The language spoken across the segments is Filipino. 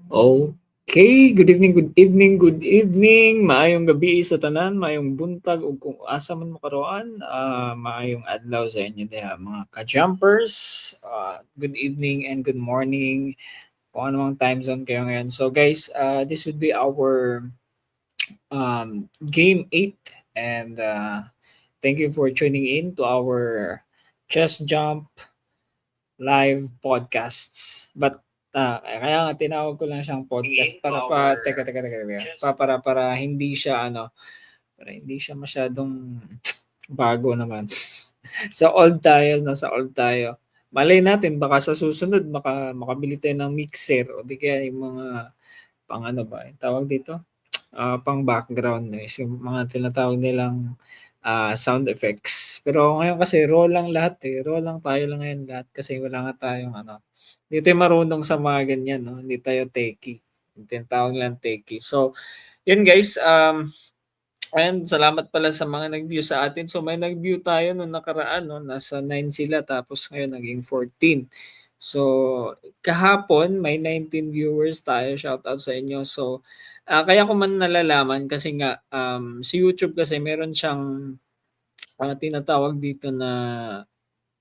Okay, good evening, good evening, good evening. Maayong gabi sa tanan, maayong buntag ug kung asa man mo karon, maayong adlaw sa inyo diha mga ka-jumpers. Good evening and good morning kung ano mang time zone kayo ngayon. So guys, this would be our game 8 and thank you for tuning in to our Chess Jump live podcasts. But kaya nga tinawag ko lang siyang podcast para hindi siya para hindi siya masyadong bago naman. Sa old tayo, nasa old tayo. Malay natin baka sa susunod makabili tayo ng mixer o di kaya yung mga pang ano ba, tawag dito? Pang background noise, yung mga tinatawag nilang sound effects. Pero ngayon kasi raw lang lahat, eh, raw lang tayo lang ngayon lahat kasi wala nga tayong hindi tayo marunong sa mga ganyan 'no, hindi tayo techie, yung tinatawag nilang techie. So, yun guys, and salamat pala sa mga nag-view sa atin. So, may nag-view tayo nung nakaraan 'no, nasa 9 sila tapos ngayon naging 14. So, kahapon may 19 viewers tayo, shoutout sa inyo. So, kaya ko man nalalaman kasi nga, si YouTube kasi meron siyang tinatawag dito na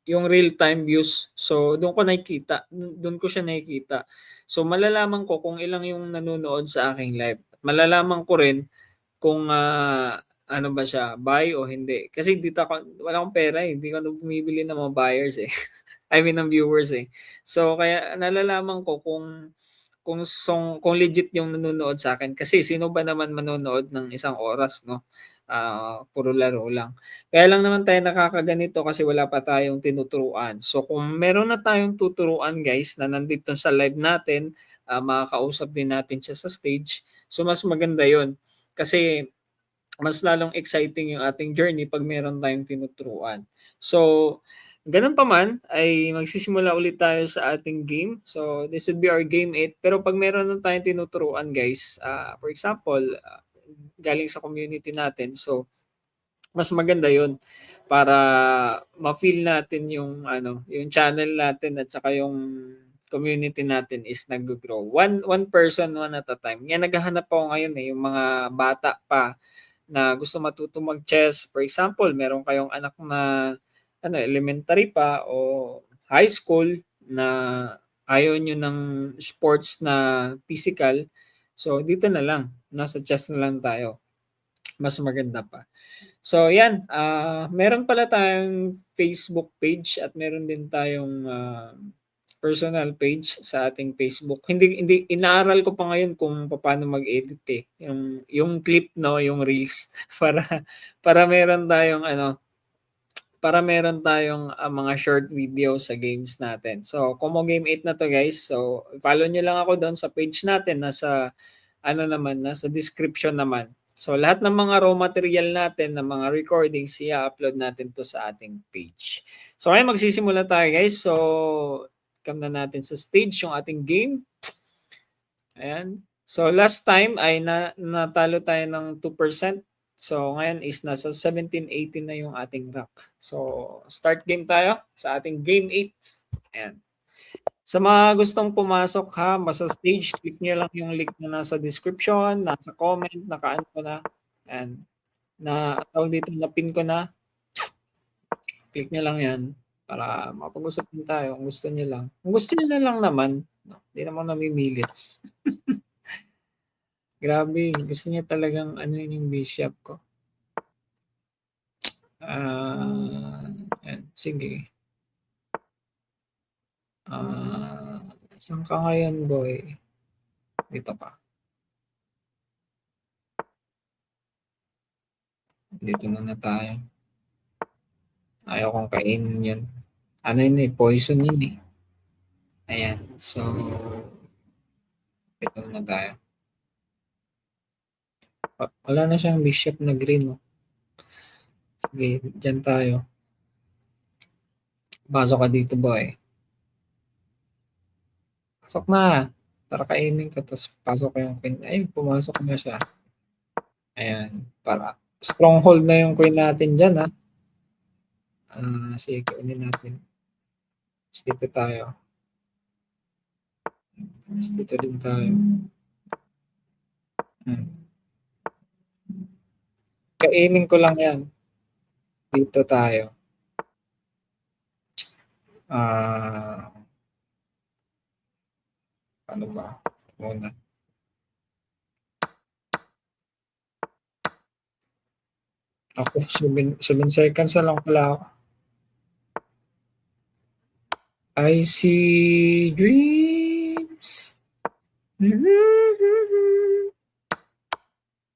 yung real time views. So, dun ko nakikita, dun ko siya nakikita. So, malalaman ko kung ilang yung nanonood sa aking live. Malalaman ko rin kung ano ba siya, buy o hindi. Kasi dito ako, wala akong pera eh. Hindi ko na bumibili ng mga buyers eh. I mean ng viewers eh. So, kaya nalalaman ko kung legit yung nanonood sa akin. Kasi sino ba naman manonood ng isang oras 'no? Puro laro lang. Kaya lang naman tayo nakakaganito kasi wala pa tayong tinuturuan. So kung meron na tayong tuturuan guys na nandito sa live natin, makakausap din natin siya sa stage, so mas maganda yon. Kasi mas lalong exciting yung ating journey 'pag meron tayong tinuturuan. So, gano'n pa man ay magsisimula ulit tayo sa ating game. So, this would be our game 8 pero 'pag meron na tayong tinuturuan guys, for example, galing sa community natin, so mas maganda 'yun para ma-feel natin yung yung channel natin at saka yung community natin is naggo-grow. One person, one at a time. Yan naghahanap ako ngayon, eh, yung mga bata pa na gusto matuto mag-chess. For example, meron kayong anak na elementary pa o high school na ayaw niyo ng sports na physical, so dito na lang, nasa chess na lang tayo, mas maganda pa. So 'yan, meron pala tayong Facebook page at meron din tayong, personal page sa ating Facebook. Hindi hindi inaaral ko pa ngayon kung paano mag-edit, eh, yung clip 'no, yung reels para para meron tayong mga short video sa games natin. So, Kumo Game 8 na 'to guys. So, follow niyo lang ako do'n sa page natin, nasa nasa description naman. So, lahat ng mga raw material natin, ng mga recordings, i-a-upload natin 'to sa ating page. So, ngayon magsisimula tayo guys. So, come na natin sa stage yung ating game. Ayan. So, last time ay natalo tayo ng 2%. So, ngayon is nasa 17-18 na yung ating rank. So, start game tayo sa ating game 8. Ayan. Sa mga gustong pumasok ha, basta stage, click nyo lang yung link na nasa description, nasa comment, nakaan ko na. Ayan. Na tawag dito, na-pin ko na. Click nyo lang yan para mapag-usap din tayo kung gusto nyo lang. Kung gusto nyo na lang naman, no, hindi naman namimilit. Grabe, gusto niya talagang anuhin yung bishop ko. Ayan, sige. Saan ka ngayon, boy? Dito ka. Dito muna tayo. Ayaw kong kainin yun. Ano yun eh, poison yun eh. Ayan, so dito muna tayo. Wala na siyang bishop na green. No? Sige, dyan tayo. Pasok ka dito, boy. Pasok na. Para kainin ka, tapos pasok ka yung queen. Ay, pumasok na siya. Ayan, para stronghold na yung queen natin dyan, ha. Sige, kunin natin. Tapos dito tayo. Dito din tayo. Kainin ko lang yan. Dito tayo. Ano ba? Muna. Ako, 7 seconds na lang pala ako. I see dreams.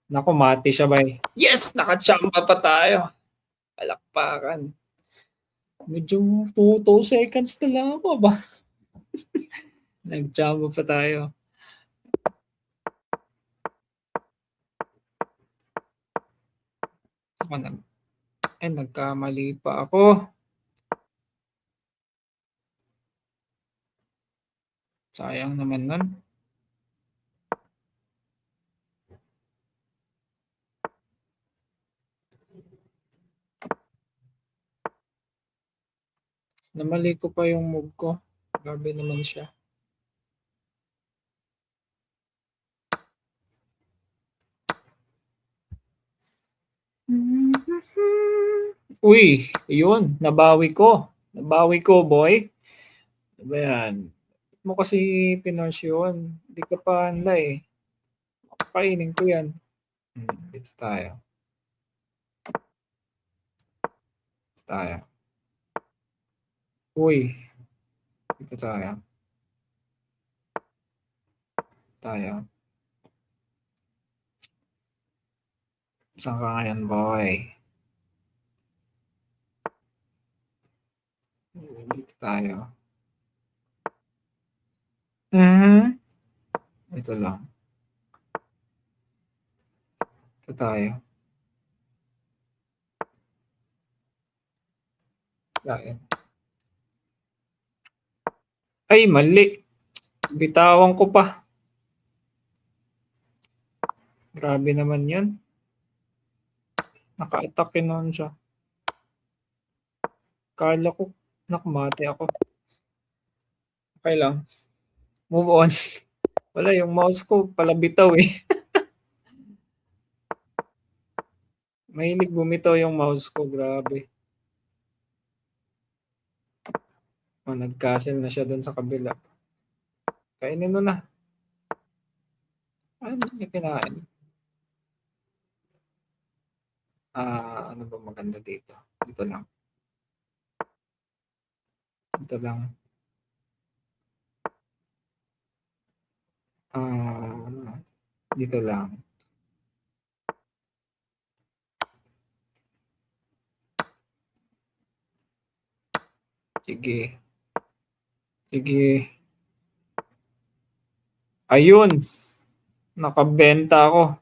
Naku, mati siya ba eh. Yes! Nakachamba pa tayo. Palakpakan. Medyo 2 seconds na lang ako ba? Nagchamba pa tayo. Nagkamali pa ako. Sayang naman nun. Namali ko pa yung move ko. Grabe naman siya. Uy, yun. Nabawi ko. Nabawi ko, boy. Ano ba yan? Mo kasi pinorse yun. Hindi ka pa handa eh. Kainin ko yan. Dito tayo. Tayo. Uy. Dito tayo. Tayo. Saan ka ngayon, boy? Dito tayo. Ito lang. Ito tayo. Kain. Ay, mali. Bitawan ko pa. Grabe naman yun. Naka-attack noon siya. Kala ko, nakumate ako. Okay lang. Move on. Wala, yung mouse ko pala bitaw eh. Mahilig bumitaw yung mouse ko. Grabe. Nag-castle na siya doon sa kabila. Kainin mo na. Ano niya kinain? Ano ba maganda dito? Dito lang. Dito lang. Dito lang. Sige. Sige. Ayun. Nakabenta ako.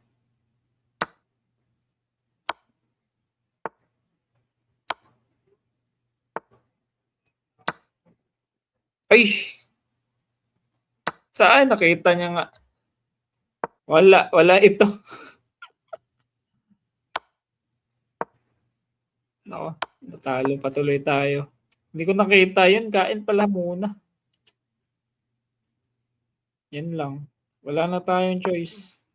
Ay! Saan? Nakita niya nga. Wala ito. Nako, natalo pa tuloy tayo. Hindi ko nakita yan. Kain pala muna. Yan lang. Wala na tayong choice.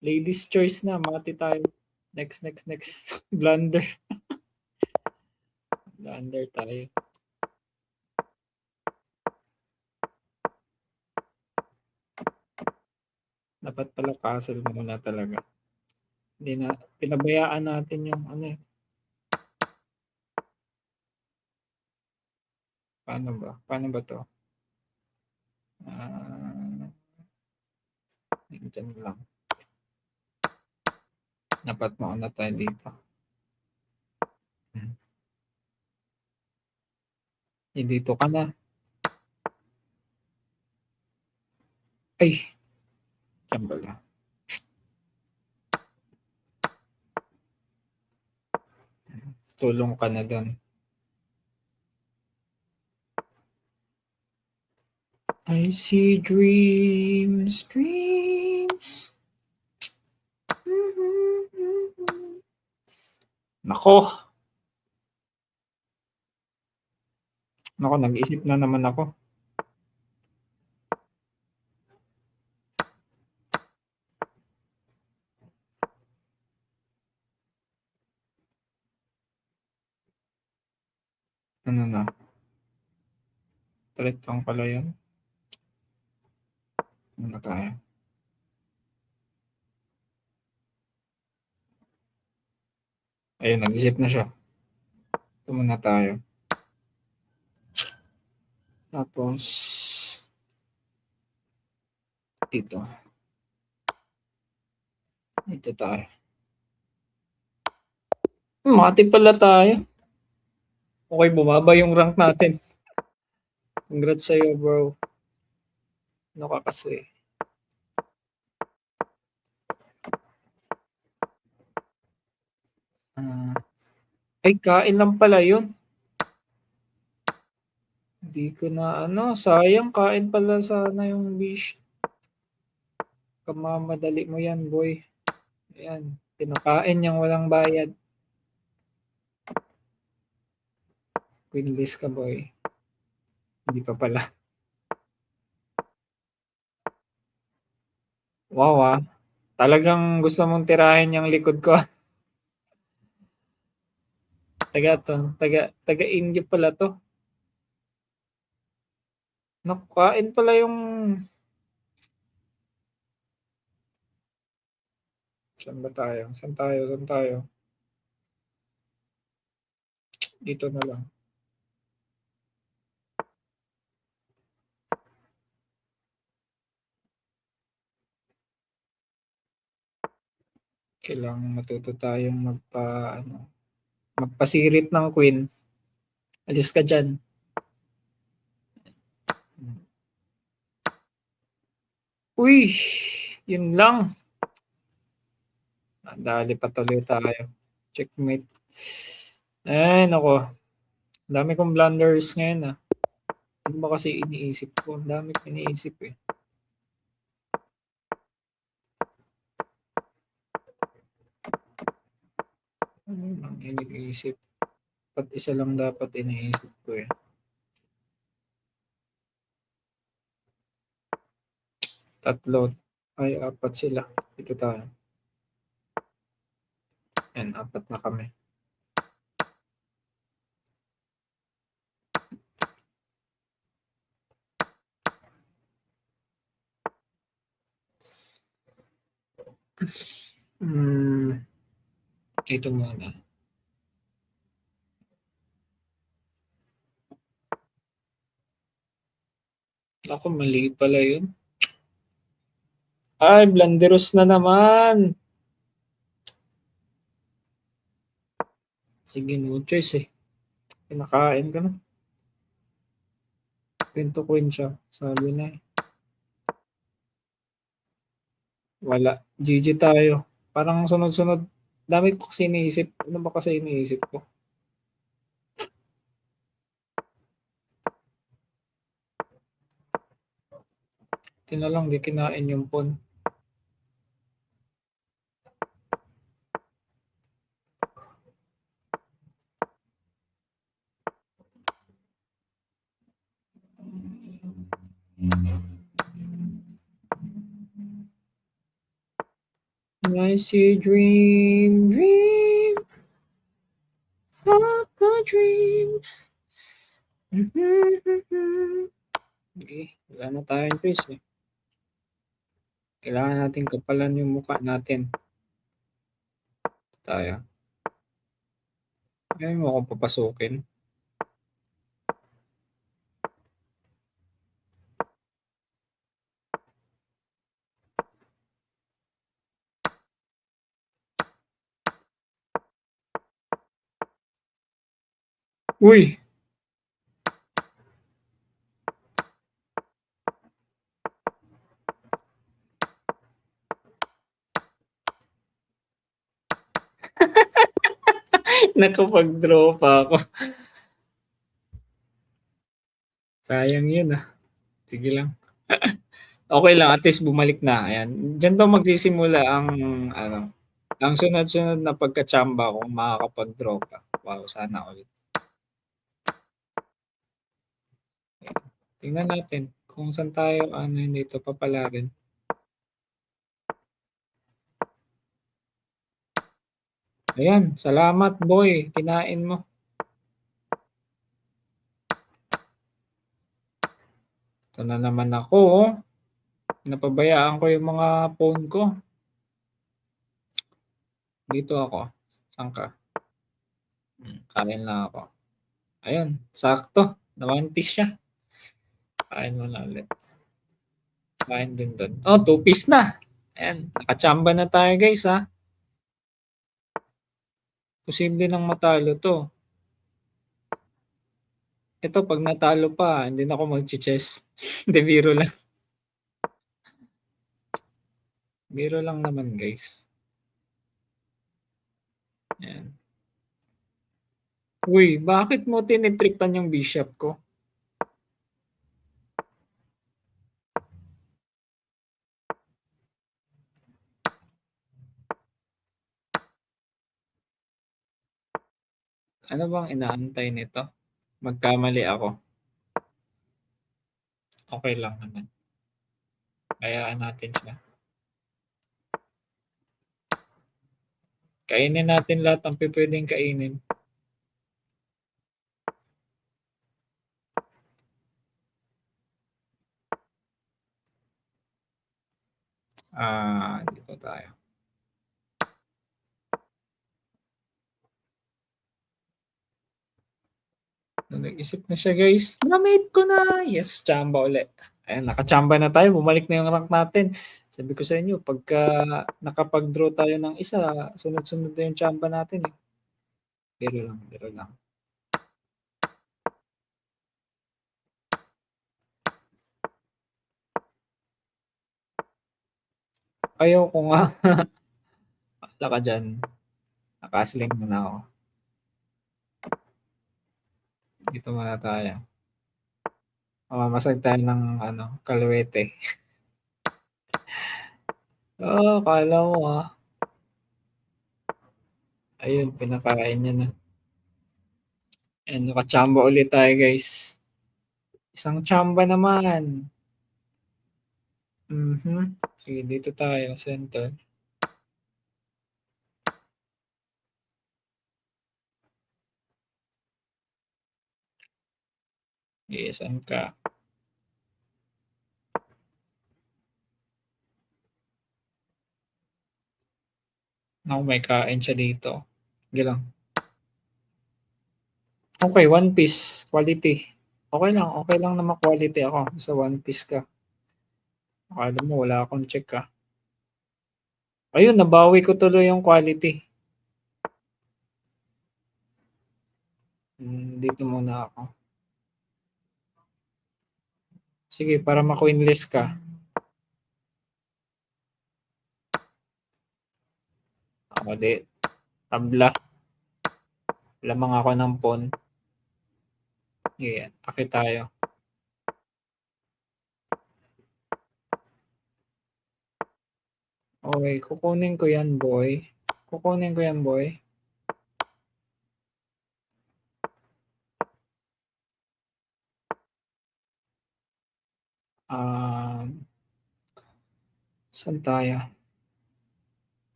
Ladies choice na. Mati tayo. Next. Blunder. Blunder tayo. Dapat pala castle muna talaga. Hindi na, pinabayaan natin yung ano eh. Paano ba? Paano ba to? Diyan lang. Dapat mauna tayo dito. Dito ka na. Ay! Diyan pala. Tulong ka na doon. I see dreams. Nako, nag-isip na naman ako. Ano na? Threat lang pala yun. Ano na tayo? Ayun, nag-isip na siya. Ito muna tayo. Tapos, dito. Dito tayo. Mati pala tayo. Okay, bumaba yung rank natin. Congrats sa'yo, bro. Ano ka kasi? Ay, kain lang pala yun. Hindi ko na ano, sayang kain pala sana yung fish. Kamamadali mo yan, boy. Ayan, pinakain yung walang bayad. Queenless ka, boy. Hindi pa pala. Wow, ah. Talagang gusto mong tirahin yung likod ko. Taga India pala to. Nakain pala yung... Saan ba tayo? Saan tayo? Saan tayo? Dito na lang. Kailangan matuto tayong magpasirit ng queen. Alis ka dyan. Uy! Yun lang. Dali pa tuloy tayo. Checkmate. Eh, nako. Dami kong blunders ngayon ah. Ano ba kasi iniisip ko? Ang dami ko iniisip eh. Ano lang iniisip? Pat isa lang dapat iniisip ko eh. Tatlo. Ay, apat sila. Ito tayo. Yan, apat na kami. Ito muna. Ako, mali pala yun. Ay, blunderous na naman. Sige, no choice eh. Pinakain ka na. Queen to queen siya. Sabi na eh. Wala. GG tayo. Parang sunod-sunod. Dami ko kasi iniisip. Ano ba kasi iniisip ko? Tinalang di kinain yung pawn. I see dream, dream of a dream. Okay, wala na tayong choice eh. Kailangan natin kapalan yung mukha natin. Tayo. Ayaw mo akong papasukin. Uy! Nakapag-draw pa ako. Sayang yun ah. Sige lang. Okay lang, at least bumalik na. Ayan. Diyan daw magsisimula ano, ang sunod-sunod na pagka-chamba kung makakapag-draw ka. Wow, sana ulit. Tingnan natin kung saan tayo dito papalarin. Ayan, salamat boy. Kinain mo. Ito na naman ako, oh. Napabayaan ko yung mga phone ko. Dito ako. Saan ka? Kain lang ako. Ayun, sakto. Na One Piece siya. Kain mo na ulit. Kain din doon. Oh, two piece na. Ayan, nakachamba na tayo guys ha. Posible nang matalo to. Ito, pag natalo pa, hindi na ako mag-chess. Hindi, biro lang. Biro lang naman guys. Ayan. Uy, bakit mo tinitripan yung bishop ko? Ano bang inaantay nito? Magkamali ako. Okay lang naman. Kayaan natin siya. Kainin natin lahat ang pwedeng kainin. Dito tayo. Nag-isip na siya guys. Na-mate ko na. Yes, chamba ulit. Ayan, nakachamba na tayo. Bumalik na yung rank natin. Sabi ko sa inyo, pagka nakapag-draw tayo ng isa, sunod-sunod na yung chamba natin eh. Biro lang, biro lang. Ayaw ko nga. Wala ka dyan. Nakasling muna ako. Dito muna tayo. Mamamasag tayo ng kalwete. Kala mo ah. Ayun, pinakain niya na. Ayan, nakachamba ulit tayo guys. Isang chamba naman. Sige, dito tayo, center. Yes, saan ka? Ako may kain siya dito. Sige lang. Okay, One Piece. Quality. Okay lang naman quality ako sa One Piece ka. Akala mo wala akong check ka. Ayun, nabawi ko tuloy yung quality. Dito muna ako. Sige, para ma-coinless ka. Ako di. Tabla. Lamang ako ng pawn. Yeah, taki tayo. Okay, kukunin ko yan, boy. Kukunin ko yan, boy. Saan tayo?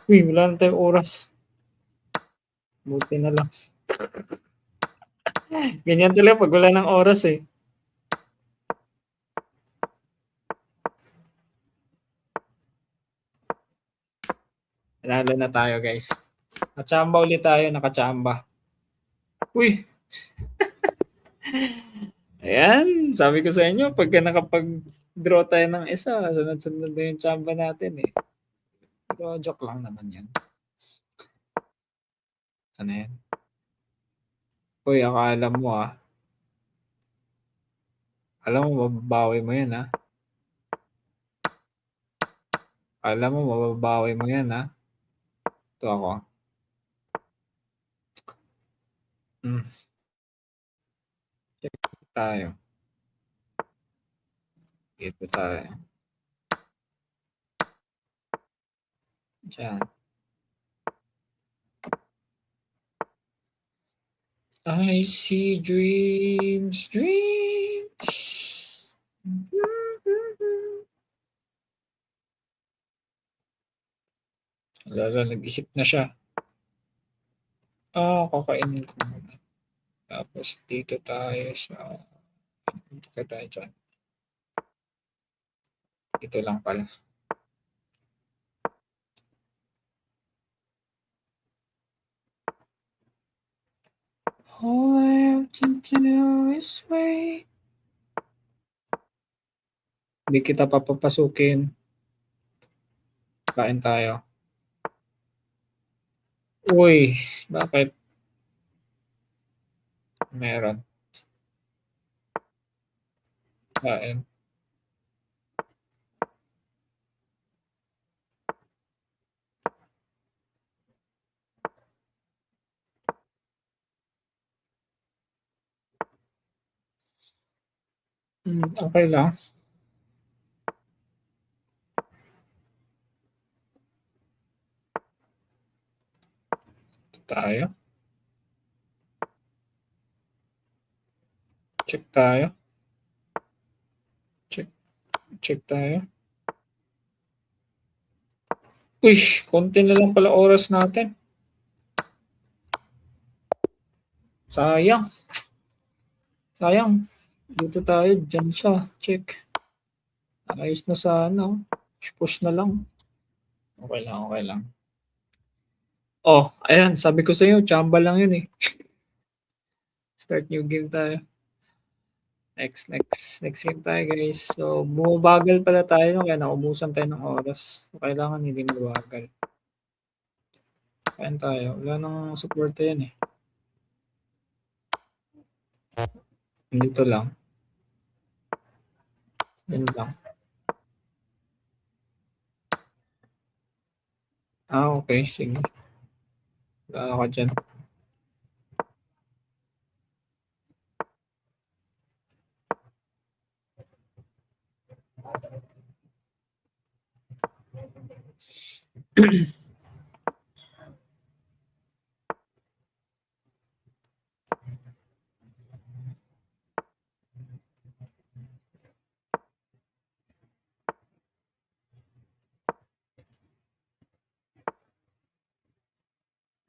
Uy, wala na tayong oras. Buti na lang. Ganyan talaga pag wala ng oras eh. Nanalo na tayo guys. Nakachamba ulit tayo, nakachamba. Uy! Ayan, sabi ko sa inyo, pagka nakapag-draw tayo ng isa, sunod-sunod na yung chamba natin eh. Pero joke lang naman yan. Ano yan? Uy, akala mo ah. Alam mo, mababawi mo yan ah. Alam mo, mababawi mo yan ah. Ito ako. Check tayo. Dito tayo. Diyan. I see dreams. Lalo, nag-isip na siya. Kakainin ko muna. Tapos dito tayo sa... Dito tayo dyan. Ito lang pala. All I have to do is wait. Hindi kita papapasukin. Kain tayo. Uy, bakit? Meron. Kain. Okay lang. Ito tayo. Check tayo. Check tayo. Uy, konti na lang pala oras natin. Sayang. Sayang. Dito tayo. Diyan siya. Check. Ayos na sana. Push na lang. Okay lang, okay lang. Oh, ayan. Sabi ko sa'yo, chamba lang yun eh. Start new game tayo. Next game tayo guys. So, bumabagal pala tayo no? Kaya naubusan tayo ng oras. So, kailangan hindi mabagal. Kain tayo. Wala nang support yan eh. Dito lang. Yun lang. Okay. Sige. Wala ka dyan.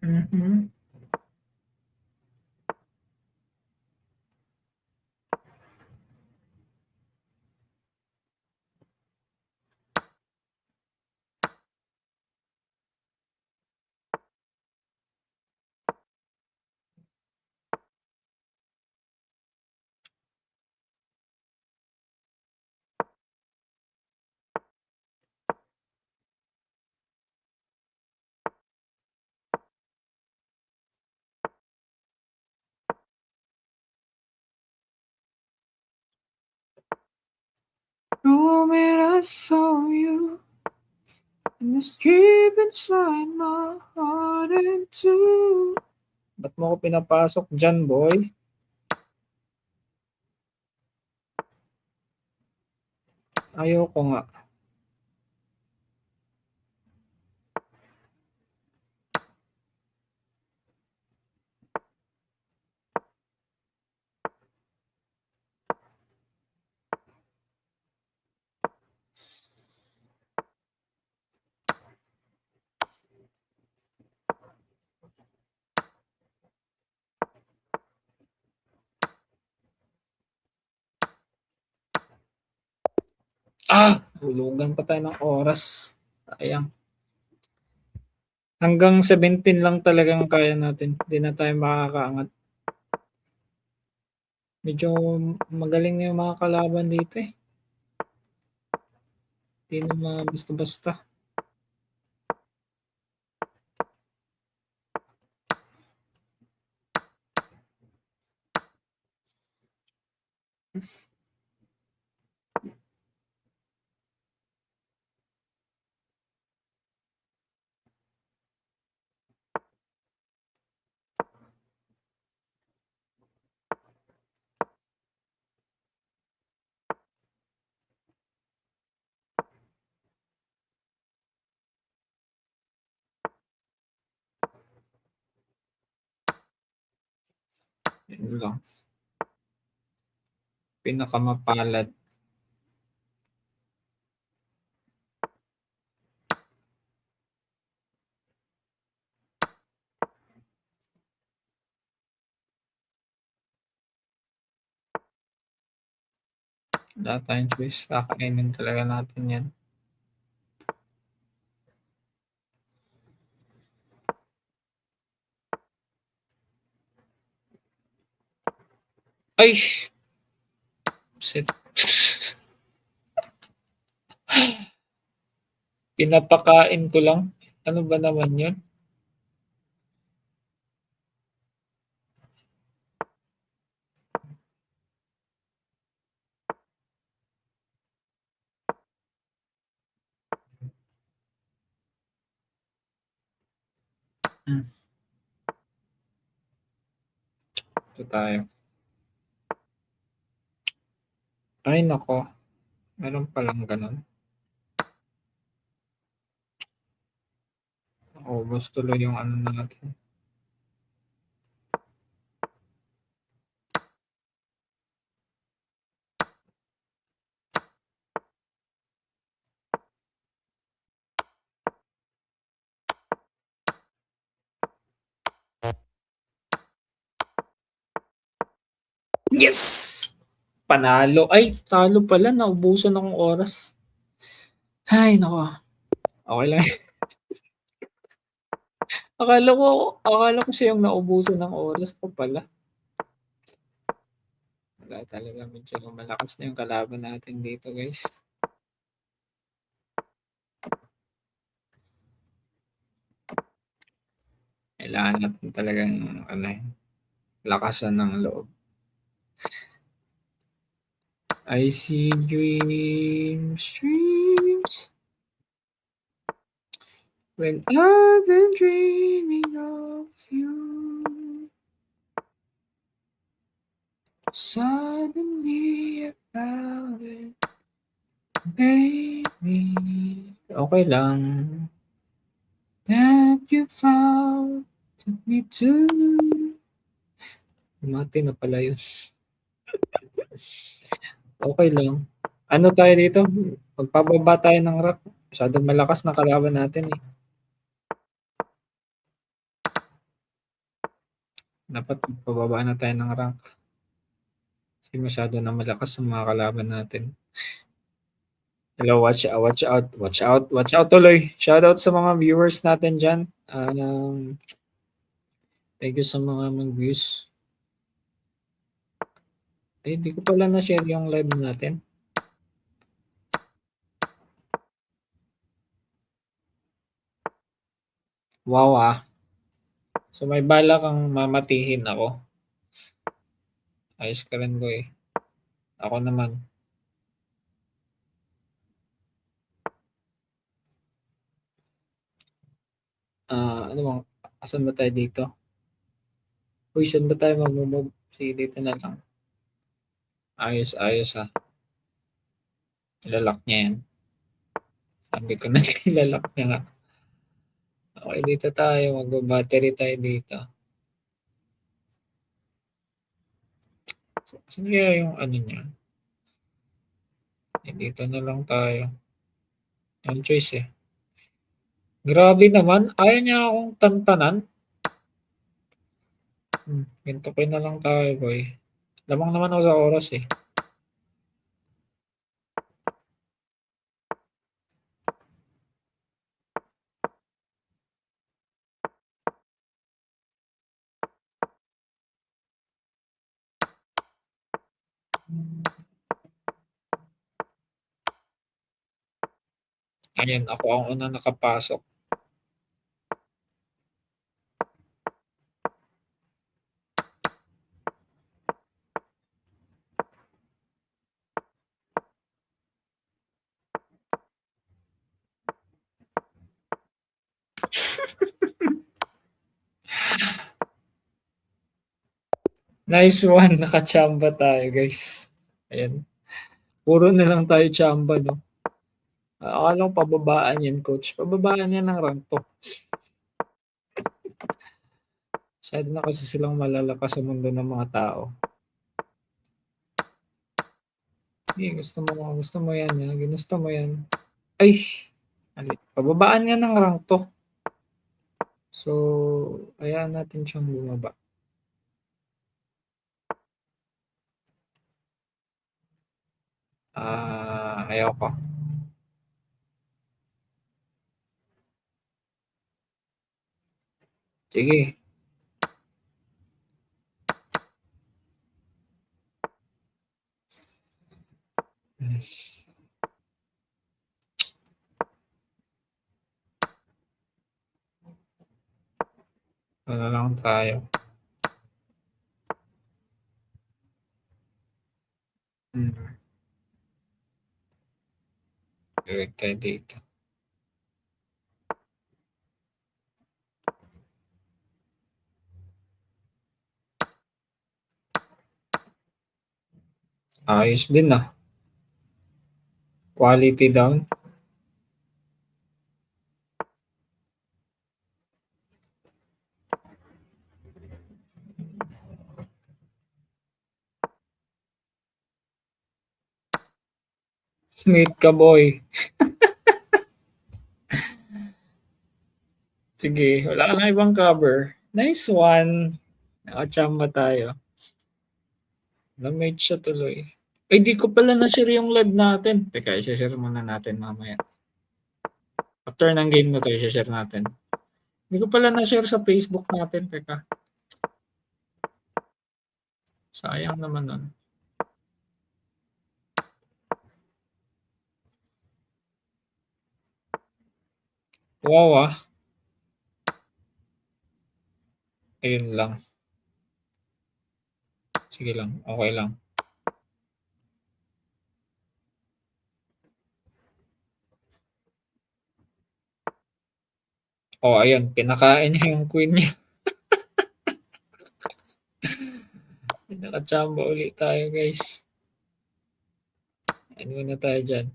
Mhm. The moment I saw you in the street beside my heart and two. Ba't mo ako pinapasok dyan, boy? Ayoko nga. Hulugan pa tayo ng oras. Sayang. Hanggang 17 lang talagang kaya natin. Hindi na tayo makakaangat. Medyo magaling na yung mga kalaban dito eh. Hindi na basta-basta. Yun lang. Pinakamapalad. Wala tayong choice, kakainin talaga natin 'yan. Ay! Shit. Pinapakain ko lang. Ano ba naman 'yun? Hmm, ito tayo. Ay naku, meron palang gano'n. Naubos tuloy yung ano natin. Yes! Panalo. Ay, talo pala, naubusan akong oras. Ay naku, okey lang. Akala ko siya yung naubusan ng oras, ako pala. Wala talaga, medyo malakas na yung kalaban natin dito, guys. Kailangan natin talagang ano, lakasan ng loob. I see dreams when I've been dreaming of you. Suddenly I found it, baby. Okay lang that you found me too. Umati na pala yun. Okay lang. Ano tayo dito? Magpababa tayo ng rank. Masyadong malakas na kalaban natin eh. Dapat magpababa na tayo ng rank. Kasi masyado na malakas ang mga kalaban natin. Hello, watch out, watch out, watch out tuloy. Shoutout sa mga viewers natin dyan. Thank you sa mga mag-views. Ay, di ko pala na-share yung live natin. Wow ah. So may bala kang mamatihin ako. Ayos ka rin boy. Ako naman. Ano bang, asan ba tayo dito? Uy, saan ba tayo mag-move? Sige, dito na lang. Ayos, ayos ha. Ilalak niya yan. Sabi ko na ilalak niya nga. Okay, dito tayo. Magbabattery tayo dito. Saan kaya yung ano niya? Eh, dito na lang tayo. No choice eh. Grabe naman. Ayaw niya akong tantanan. Ganito kayo na lang tayo, boy. Lamang naman ako sa oras eh. Ayan, ako ang unang nakapasok. Nice one. Nakachamba tayo, guys. Ayan. Puro na lang tayo chamba, no? Akala ko pababaan yan, coach. Pababaan yan ng rank to. Masyado na kasi silang malalakas sa mundo ng mga tao. Eh, gusto mo yan, ha? Ginusto mo yan. Ay! Pababaan nga ng rank to. So, hayaan natin siyang bumaba. Ayoko. Sige. Hmm. Ano lang tayo. Direct tayo dito. Ayos din Quality down. Smith ka boy. Sige, wala na ibang cover. Nice one. Nakachamba tayo. Na-mate siya tuloy. Ay, di ko pala na-share yung live natin. Teka, i-share muna natin mamaya. After ng game na to, i-share natin. Hindi ko pala na-share sa Facebook natin. Teka. Sayang naman nun. Wow Ayun lang. Sige lang. Okay lang. Ayun. Pinakain niya yung queen niya. Nakachamba ulit tayo, guys. Ano na tayo dyan?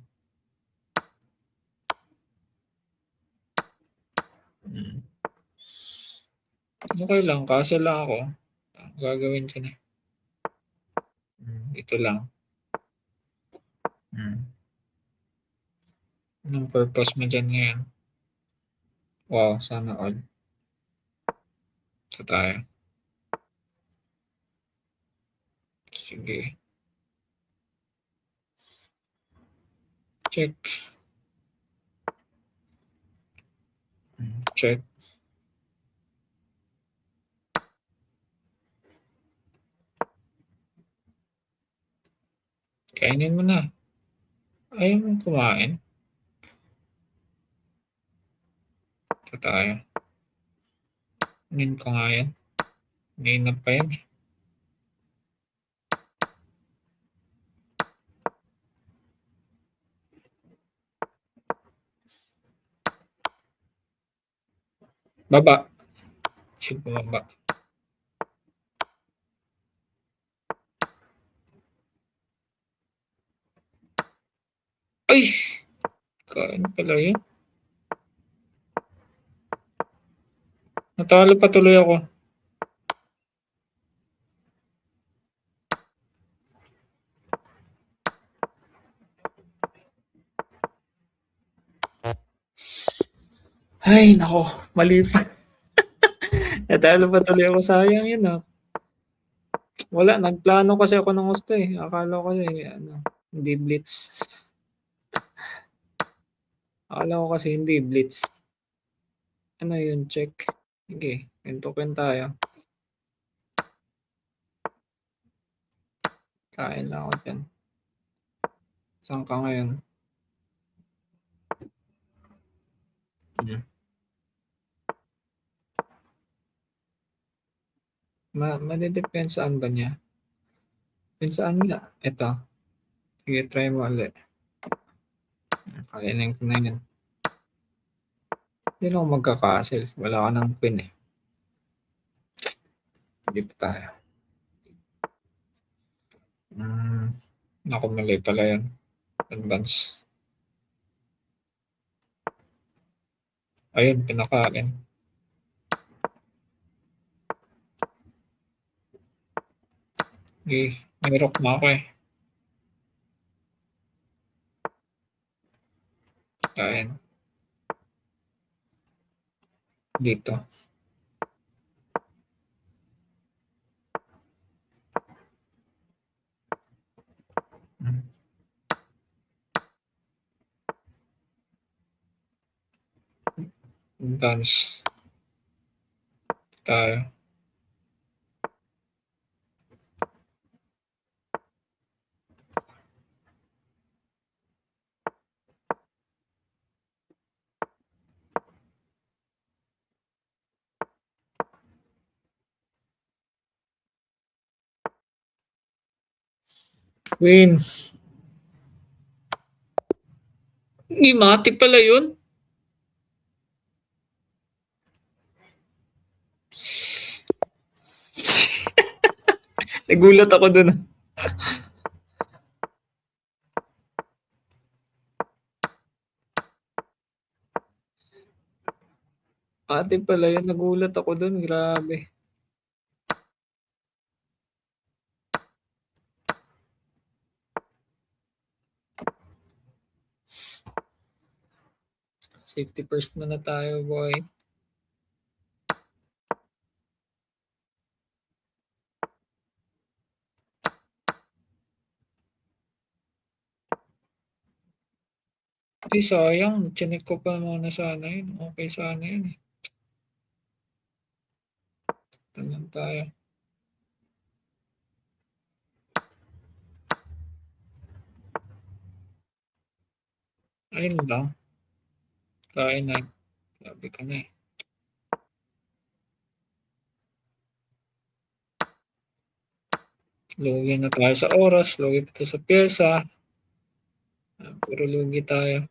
Okay lang. Kaso lang ako. Gagawin ko na. Ito lang. Anong purpose mo dyan ngayon? Wow, sana all. Ito tayo. Sige. Check. Check. Kainin mo na. Ayaw mo kumain. Ito tayo. Inin ko nga yan. Nainap pa yan. Baba. Sige, bumaba. Ay! Kain pala yun. Natalo pa tuloy ako. Ay, nako. Mali pa. Natalo pa tuloy ako. Sayang yun Wala, nagplano kasi ako ng gusto Akala ko kasi hindi blitz. Akala ko kasi hindi blitz. Ano yun, check. Sige, pintukin tayo. Kain lang ako dyan. Saan ka ngayon? Madedepensaan ba niya? Saan nga? Ito. Sige, try mo ulit. Kainin ko na yun. Hindi na ako magkakasil. Wala ka ng pin Dito tayo. Naku, mali pala yan. Advance. Ayun, pinakain. Okay, may rock na ako Kain. Dito. Advance tayo. Win. Hindi, mati pala yun. Nagulat ako dun. Mati pala yun. Nagulat ako dun. Grabe. Safety first muna tayo, boy. Ay, sayang. Chinek ko pa muna sana yun. Okay sana yun eh. Tanong tayo. Ayun lang. Kain na. Sabi ka na eh. Lugi na tayo sa oras. Lugi pa sa pyesa. Puro lugi tayo.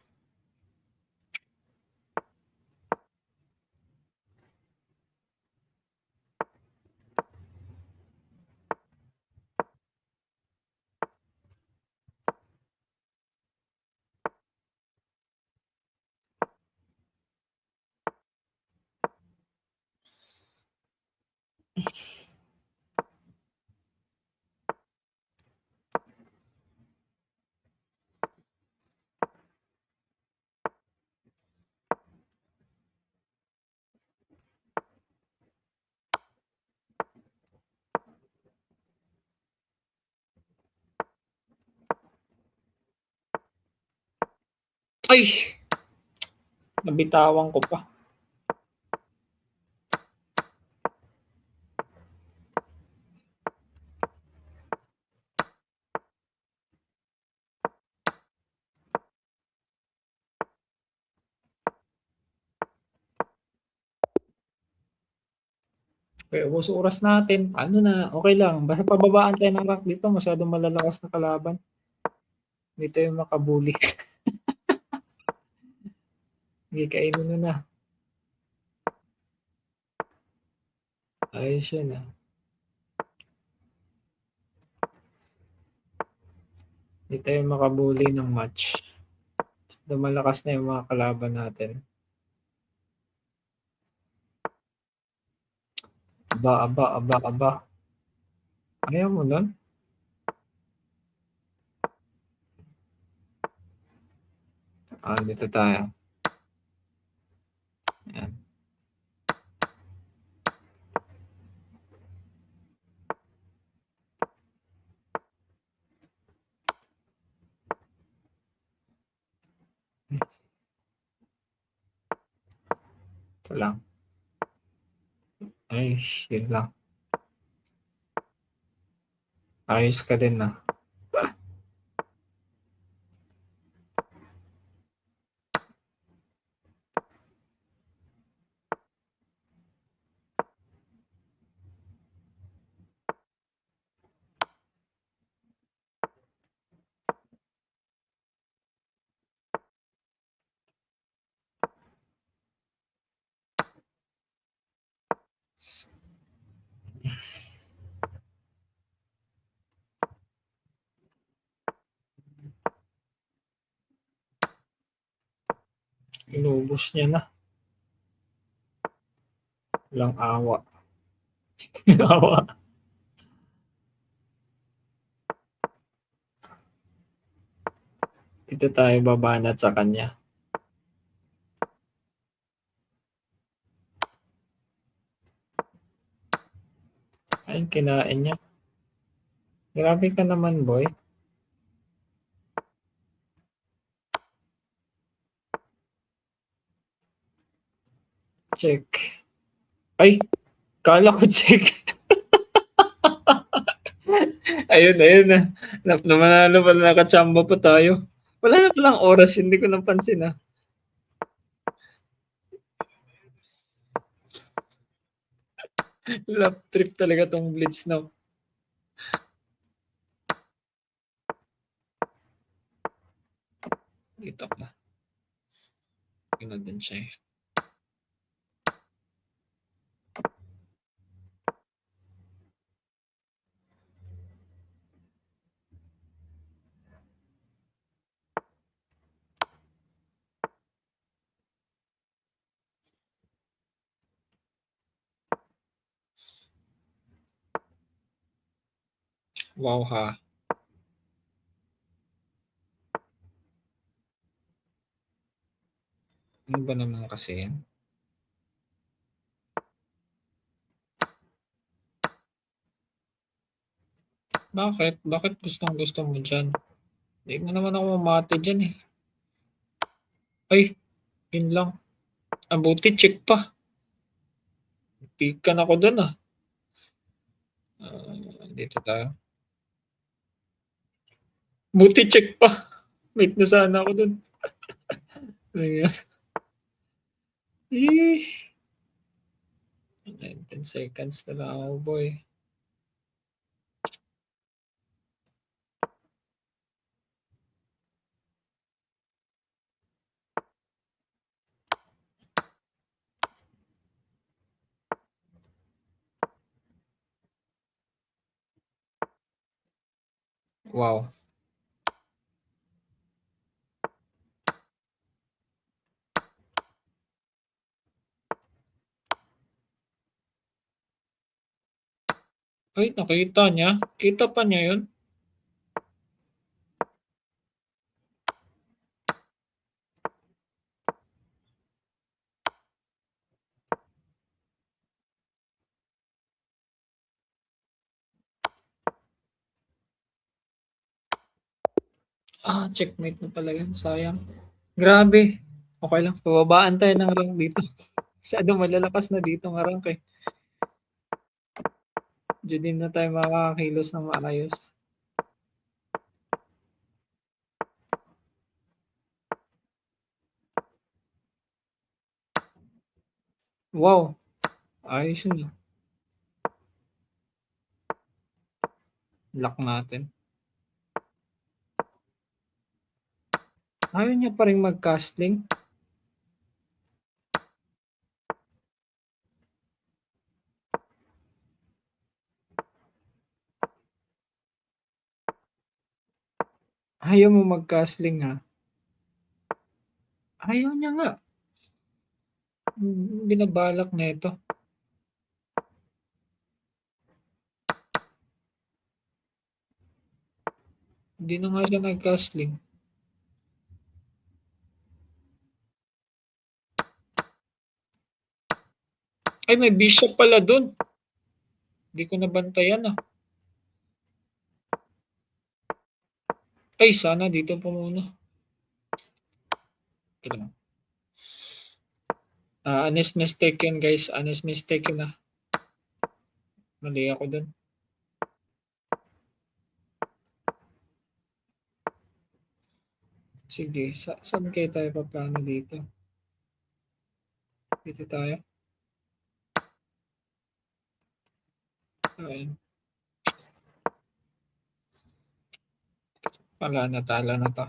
Ay! Nabitawan ko pa. Kaya ubos oras natin. Ano na, okay lang. Basta pababaan tayo ng rank dito. Masyadong malalakas na kalaban. Dito yung makabuli. Hindi, kainin na na. Ayos yun ah. Dito yung makabuli ng match. Malakas na yung mga kalaban natin. Aba. Ayaw mo nun? Dito tayo. Ayan. Ito lang. Ay, shit lang. Ayos ka din na. Inubos niya na. Walang awa. Awa. Dito tayo babanat sa kanya. Ay, kinain niya. Grabe ka naman, boy. Check. Ay, kala ko check. Ayun na manalo pala, nakachamba pa tayo. Wala na palang oras, hindi ko napansin, Lap trip talaga 'tong Blitz 'no. Dito ka. Yun na din siya, eh. Wow, ha. Ano ba naman kasi 'yan? Bakit? Bakit gustong-gusto mo diyan? Di mo naman ako mamate diyan, eh. Ay, yun lang. Ang buti check pa. Muntikan ako dun, dito tayo. Buti check pa. Mate na sana ako dun. Ayan. Eh, 10 seconds na lang ako, boy. Wow. Ay, nakita niya. Kita pa niya yun. Checkmate na pala yun. Sayang. Grabe. Okay lang. Pababaan tayo ng rank dito. Masyadong malalakas na dito ng rank, eh. Diyan din na tayo makakakilos ng maayos. Wow. Ayos yun, Lock natin. Ayaw niya pa rin mag-castling. Ayaw mo mag-castling, ha? Ayaw niya nga. Binabalak na ito. Hindi na nga siya nag-castling. Ay, may bishop pala dun. Hindi ko nabantayan, Ay, sana dito pa muna. Kailangan. Honest mistake yun, guys. Honest mistake yun, Mali ako dun. Sige, saan kayo tayo paplano dito? Dito tayo. Ayun. Tala na to.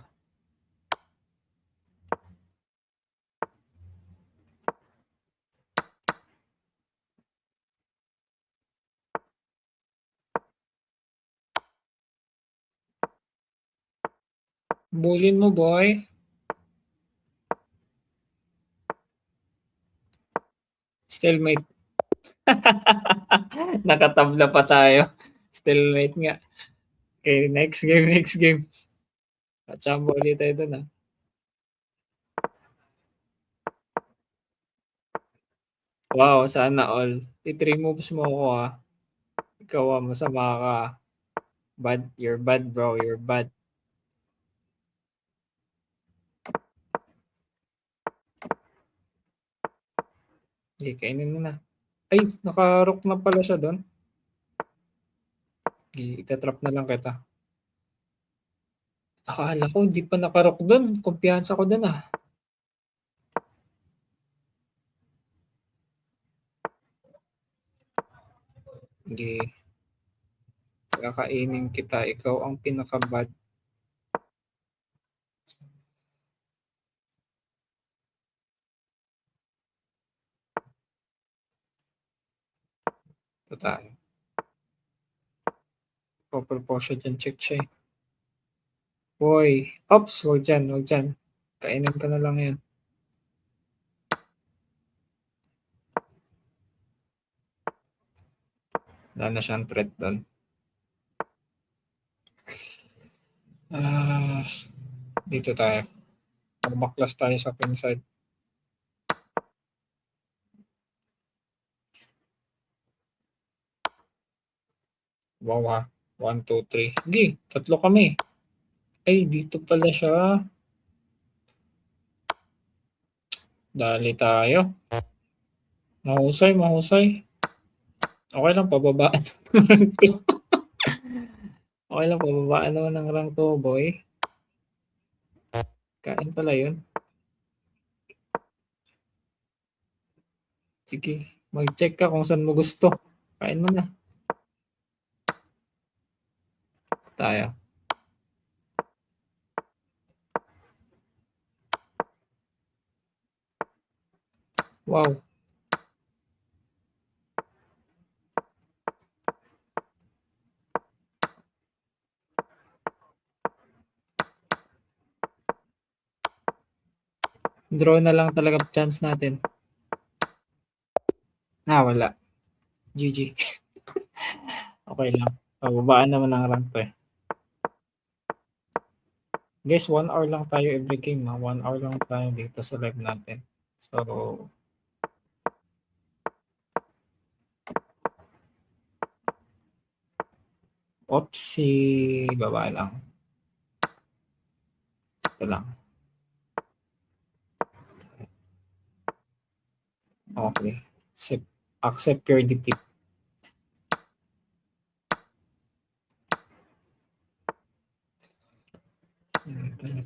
Bulin mo, boy. Stalemate. Nakatabla pa tayo. Stalemate nga. Okay, next game. Kachamba ulit tayo dun, Wow, sana all. I-3 moves mo ako, Ikaw, masama ka. You're bad, bro. You're bad. Sige, kainin mo na. Ay, naka-rock na pala siya do'n. Sige, ita-trap na lang kita. Akala ko hindi pa naka-rock do'n, kumpiyansa ko do'n, ah. Sige, kakainin kita, ikaw ang pinaka-bad. Ito tayo. Propose siya diyan, check siya, eh. Hoy, ops, wag diyan, wag diyan. Kainin ko na lang 'yan. Wala na siyang threat do'n. Ah, dito tayo. Magbaklas tayo sa queen side. Wow, ah. 1, 2, 3. Sige, tatlo kami. Ay, dito pala siya. Dali tayo. Mahusay, mahusay. Okay lang, pababaan ng rank 2. Okay lang, pababaan naman ng rank 2, boy. Kain pala yun. Sige, mag-check ka kung saan mo gusto. Kain mo na. Tayo. Wow. Draw na lang talaga chance natin. Wala. GG. Okay lang. Pababaan naman ng rank 2 eh. Guys, 1 hour lang tayo every game. 1 hour lang tayo dito sa live natin. So, oopsie. Baba lang. Ito lang. Okay. Accept your defeat.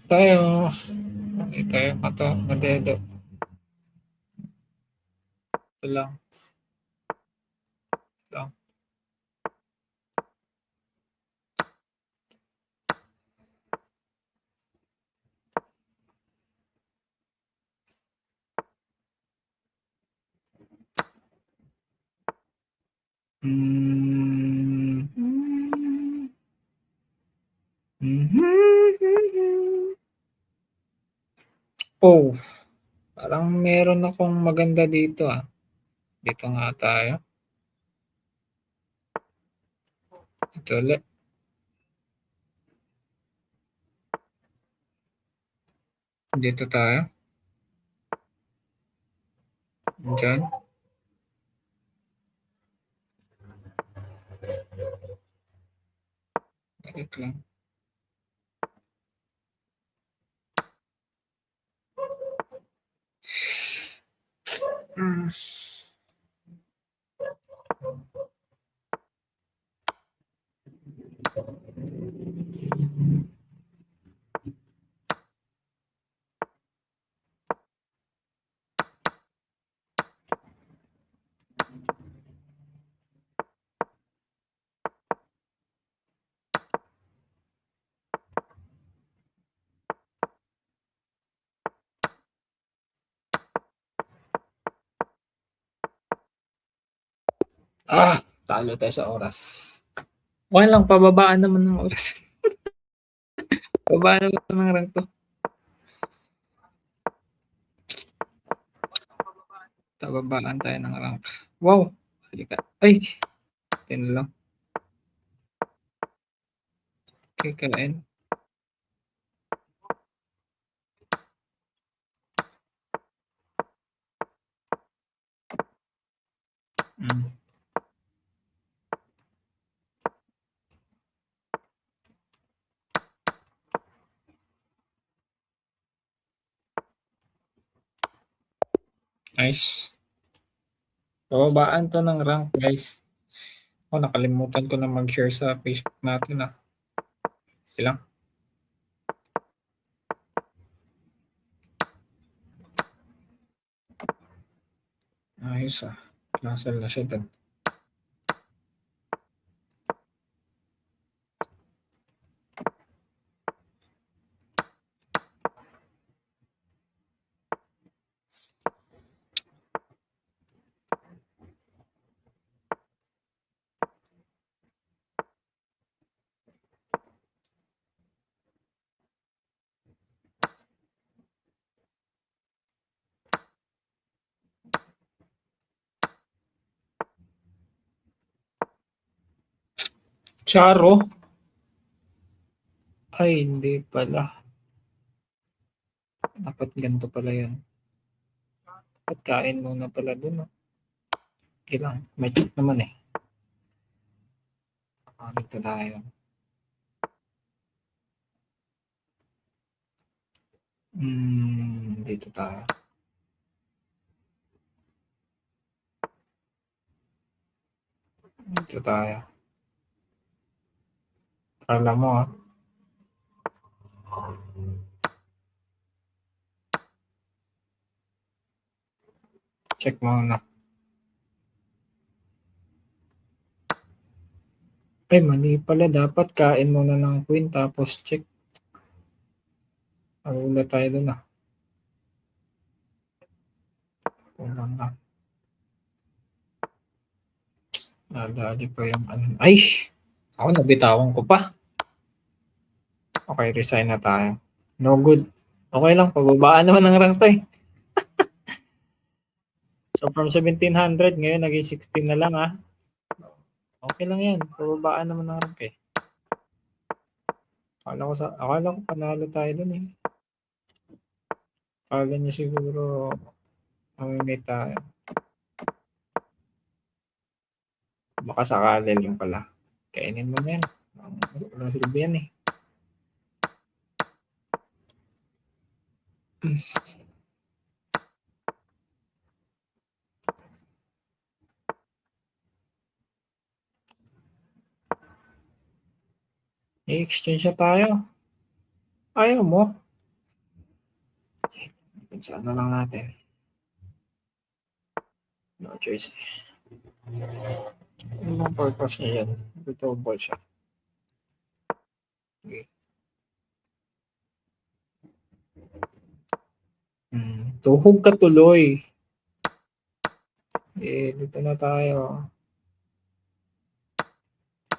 Tayo. Okay, tayo pa to. Madedo. Ito lang. Ito lang. Oh, parang meron akong maganda dito, ah. Dito nga tayo. Ito ulit. Dito tayo. Diyan. Balik lang. Mm. Talo tayo sa oras. Okay lang, pababaan naman ng oras. Pababaan naman ng rank to. Pababaan tayo ng rank. Wow! Halika. Ay! 10 lang. Okay, kain. Nice. Bababaan 'to ng rank guys. Oh, nakalimutan ko na mag-share sa Facebook natin, Sige lang. Ayos, cancel na siya dun. Charo? Ay hindi pala. Dapat ganito pala 'yun. Dapat kain muna pala dun, Okey lang, may chat naman, Dito tayo. Dito tayo. Dito tayo. Akala mo, check muna. Ay mali pala, dapat kain muna ng queen tapos check. Nagulat tayo dun, Kulang lang. Nadali pa yung ano. Ay! Ako nabitawan ko pa. Okay, resign na tayo. No good. Okay lang, pababaan naman ng rank 'to, So from 1700 ngayon naging 16 na lang, Okay lang 'yan, pababaan naman ng rank, Akala ko panalo tayo dun, Akala niya siguro mamimit tayo. Baka sakali lang pala. Kainin mo na 'yan. Walang silbi 'yan, I-exchange na tayo. Ayaw mo? Sa ano lang natin. No choice. Ano bang purpose niya yan? Double siya. Okay. Tuhog ka tuloy. Dito na tayo.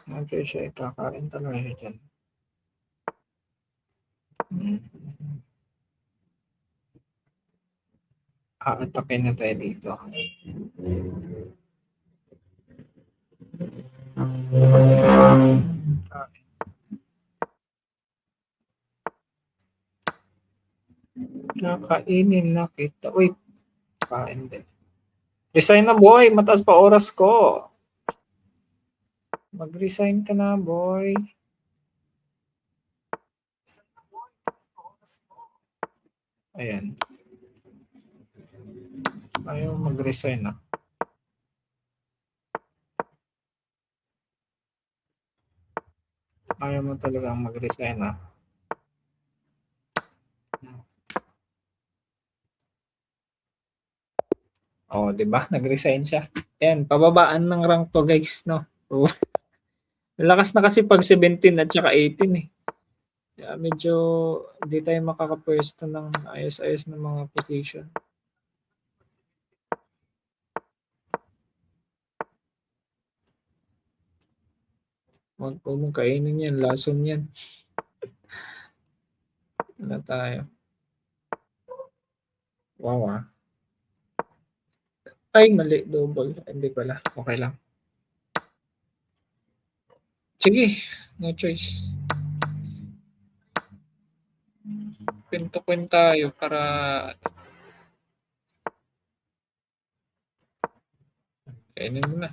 No choice siya. Kakain talaga siya dyan. Aatakin na tayo dito. Kakainin na kita. Uy, kain din. Resign na boy, mataas pa oras ko. Mag-resign ka na boy. Ayan. Ayaw mag-resign na. Ayaw mo talagang mag-resign na. Oh, 'di ba? Nag-resign siya. Ayan, pababaan ng rank to guys, no? Lakas na kasi pag 17 at saka 18, Kaya medyo hindi tayo makakapwesto ng ayos-ayos na mga position. Huwag mong kainin yan, lason yan. Ano tayo? Wow, Ay, mali, double. Hindi pala. Okay lang. Sige, no choice. Kwento-kwento tayo para kainin mo na.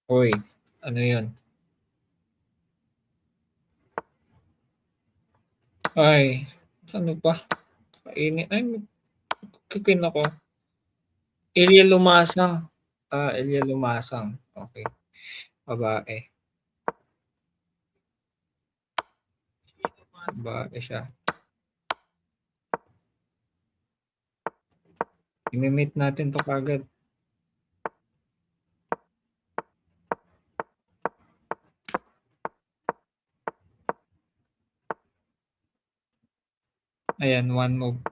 Uy, ano yun? Ay, ano pa? Kainin. Ay, kikin ako. Ilya Lumasang. Ilya Lumasang. Okay. Babae. Babae siya. I-meet natin to kagad. Ayan, one move.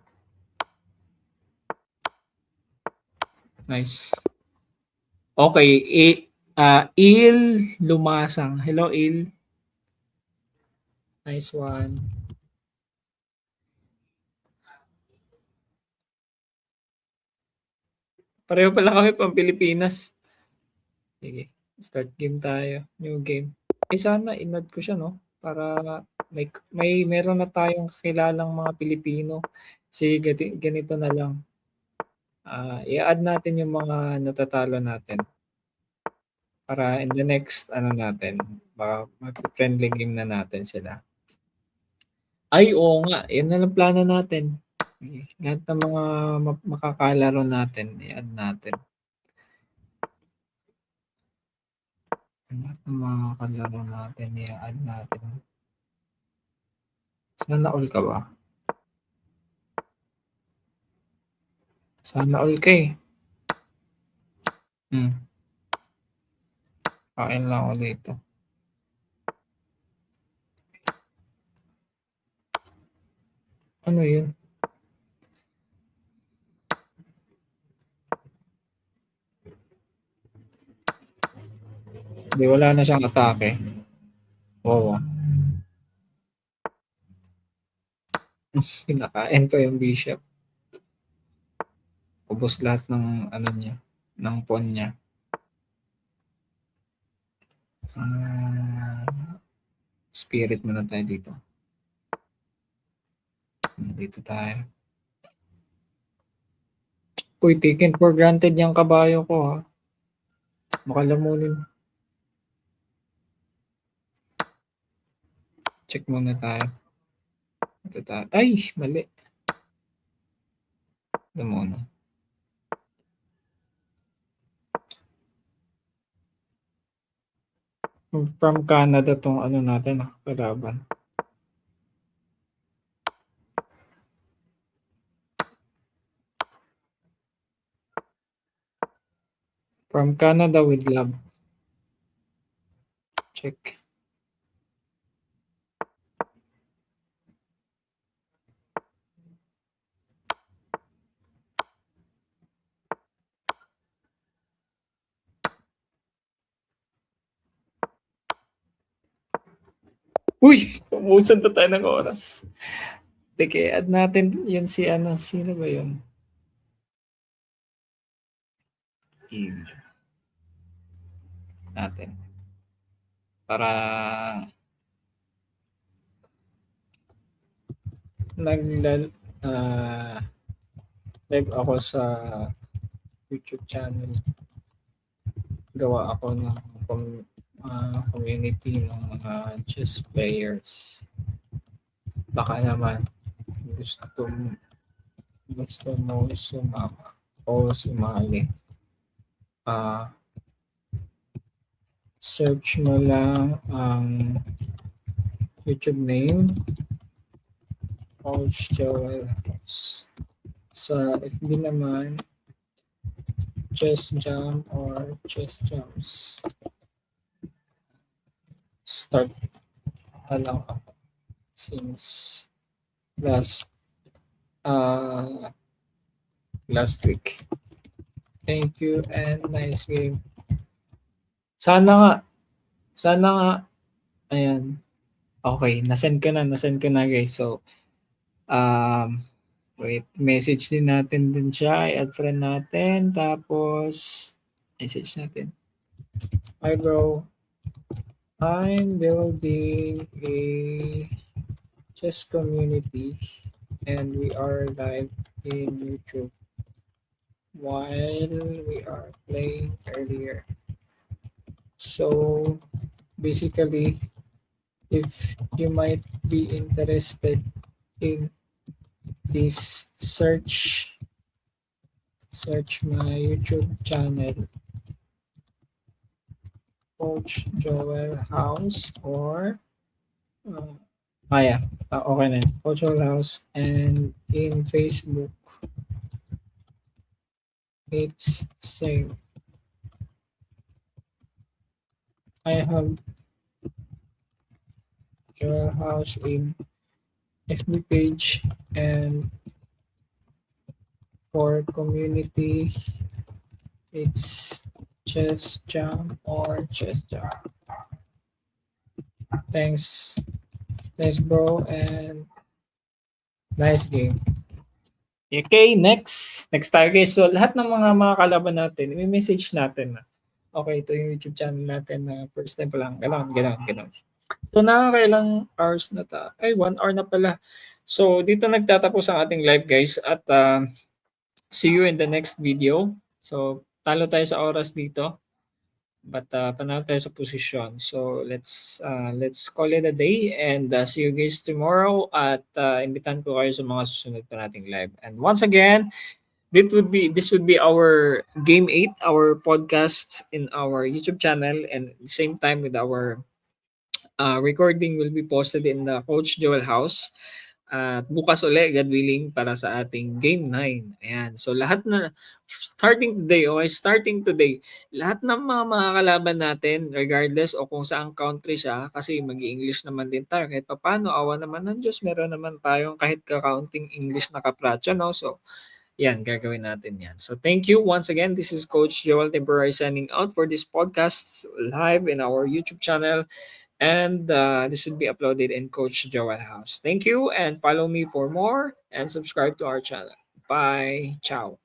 Nice. Okay, Il Lumasang. Hello, Il. Nice one. Pareho pala kami pang Pilipinas. Sige, start game tayo. New game. Sana inad ko siya, no? Para meron na tayong kilalang mga Pilipino. Sige, ganito na lang. I-add natin yung mga natatalo natin. Para in the next, ano natin, baka mag-friendly game na natin sila. Ay, oo nga. Yun na lang plano natin. Lahat ng mga makakalaro natin, i-add natin. Lahat ng mga kalaro natin, i-add natin. Sana all ka ba? Sana all ka eh. Kain lang ako dito. Ano yun? Hindi, wala na siyang atake. Oo. Kinakain ko yung bishop. Ubos lahat ng ano niya, ng pawn niya. Spirit muna tayo dito. Dito tayo. Uy, taken for granted yung kabayo ko ha. Makalamunin. Check muna tayo. Ito tayo. Ay, mali. Ito muna. From Canada tong ano natin, kalaban. From Canada with love. Check. Uy! Umusan pa tayo ng oras. Teke, add natin yun si ano. Sino ba yun? Natin. Para live ako sa YouTube channel. Gawa ako ng community ng mga chess players. Baka naman gusto mo sumama o sumali. Search mo lang ang YouTube name Coach Joel House. Sa FB naman Chess Jam or Chess Jams. Start lang ako since last week. Thank you and nice game. Sana nga. Ayan. Okay, nasend ko na guys. So, wait, message din natin siya. I-add friend natin. Tapos, message natin. Hi bro. I'm building a chess community and we are live in YouTube while we are playing earlier. So basically, if you might be interested in this, search my YouTube channel, Coach Joel House, or uh, yeah, okay na yun. Coach Joel House, and in Facebook, it's same. I have Joel House in FB page, and for community, it's Chess Jam or Chess Jam. Thanks, thanks, bro, and nice game. Okay, next. Next tayo guys. So lahat ng mga kalaban natin, i-message natin na, okay, ito yung YouTube channel natin na first time pa lang. Ganon, ganon, ganon. So nakakailang hours na ta? Ay, 1 hour na pala. So dito nagtatapos ang ating live guys, at see you in the next video. So talo tayo sa oras dito. But panalo tayo sa posisyon. So let's call it a day, and see you guys tomorrow, at imbitan ko kayo sa mga susunod pa nating live. And once again, this would be our game 8, our podcast in our YouTube channel, and at the same time with our recording will be posted in the Coach Joel House. At bukas uli, God willing, para sa ating Game 9. Ayan. So lahat na, starting today, lahat ng mga makakalaban natin, regardless o kung saang country siya, kasi mag-English naman din tayo. Kahit paano, awa naman ng Diyos, meron naman tayong kahit kakaunting English na kapratsa, no? So, yan, gagawin natin yan. So, thank you once again. This is Coach Joel Temporary signing out for this podcast live in our YouTube channel. And this will be uploaded in Coach Joel House. Thank you, and follow me for more, and subscribe to our channel. Bye. Ciao.